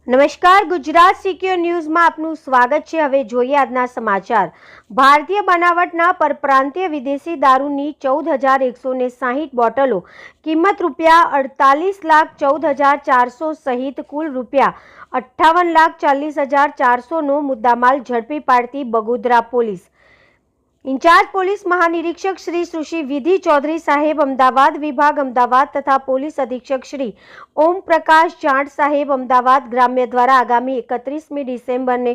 નમસ્કાર, ગુજરાત સિક્યોર ન્યૂઝમાં આપનું સ્વાગત છે। હવે જોઈએ આજના સમાચાર। ભારતીય બનાવટના પરપ્રાંતીય વિદેશી દારૂની 14,160 બોટલો, કિંમત ₹48,14,400 સહિત કુલ ₹58,40,400નો મુદ્દામાલ ઝડપી પાડતી બગોદરા પોલીસ। इंचार्ज पुलिस महानिरीक्षक श्री सुश्री विधि चौधरी साहेब अमदावाद विभाग अमदावाद तथा पुलिस अधीक्षक श्री ओम प्रकाश जाट साहेब अमदावाद ग्राम्य द्वारा आगामी 31 डिसेम्बर ने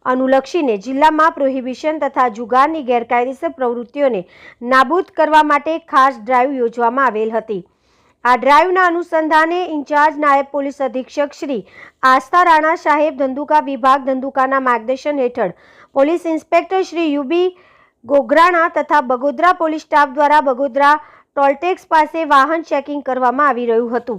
अनुलक्षीने जिल्ला में प्रोहिबिशन तथा जुगाરની ગેરકાયદેસર પ્રવૃત્તિઓને નાબૂદ કરવા માટે ખાસ ડ્રાઈવ યોજવામાં આવેલ હતી। આ ડ્રાઈવના અનુસંધાને ઇન્ચાર્જ નાયબ પોલીસ અધિક્ષક શ્રી આસ્થા રાણા સાહેબ ધંધુકા વિભાગ ધંધુકાના માર્ગદર્શન હેઠળ પોલીસ ઇન્સ્પેક્ટર શ્રી યુબી गोगराणा तथा बगोदरा पोलीस स्टाफ द्वारा बगोदरा टोलटेक्स पासे वाहन चेकिंग करवामां आवी रह्युं हतुं।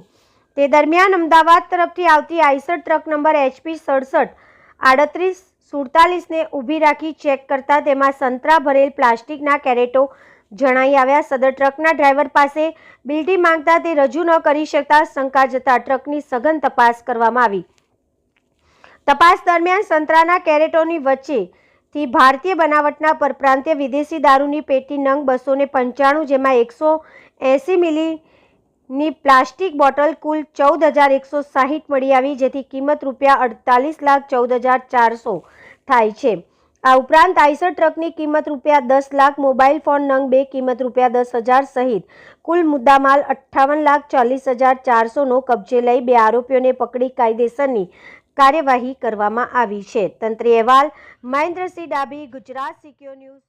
ते दरमियान अमदावाद तरफथी आवती आईसर ट्रक नंबर HP 673847 ने ऊभी राखी चेक करता तेमां संतरा भरेल प्लास्टिकना केरेटो जणाई आव्या। सदर ट्रकना ड्राइवर पासे बिल्टी मांगता ते रजू न करी शकता शंका जता ट्रकनी सघन तपास करवामां आवी। तपास दरमियान संतराना केरेटोनी वच्चे भारतीय बनावटना परप्रांतीय विदेशी दारूनी पेटी नंग 295 जेमां 180 मिली प्लास्टिक बोटल कुल 14,160 मળી આવી, જેથી કિંમત ₹48,14,400 થાય છે। આ ઉપરાંત આઈસર ટ્રકની કિંમત ₹10 લાખ, મોબાઈલ ફોન નંગ 2 કિંમત ₹10,000 સહિત કુલ મુદ્દામાલ ₹58,40,400નો કબજે લઈ 2 આરોપીઓને પકડી કાયદેસરની કાર્યવાહી કરવામાં આવી છે। તંત્રી અહેવાલ મહેન્દ્રસિંહ ડાભી, ગુજરાત સિક્યોર ન્યૂઝ।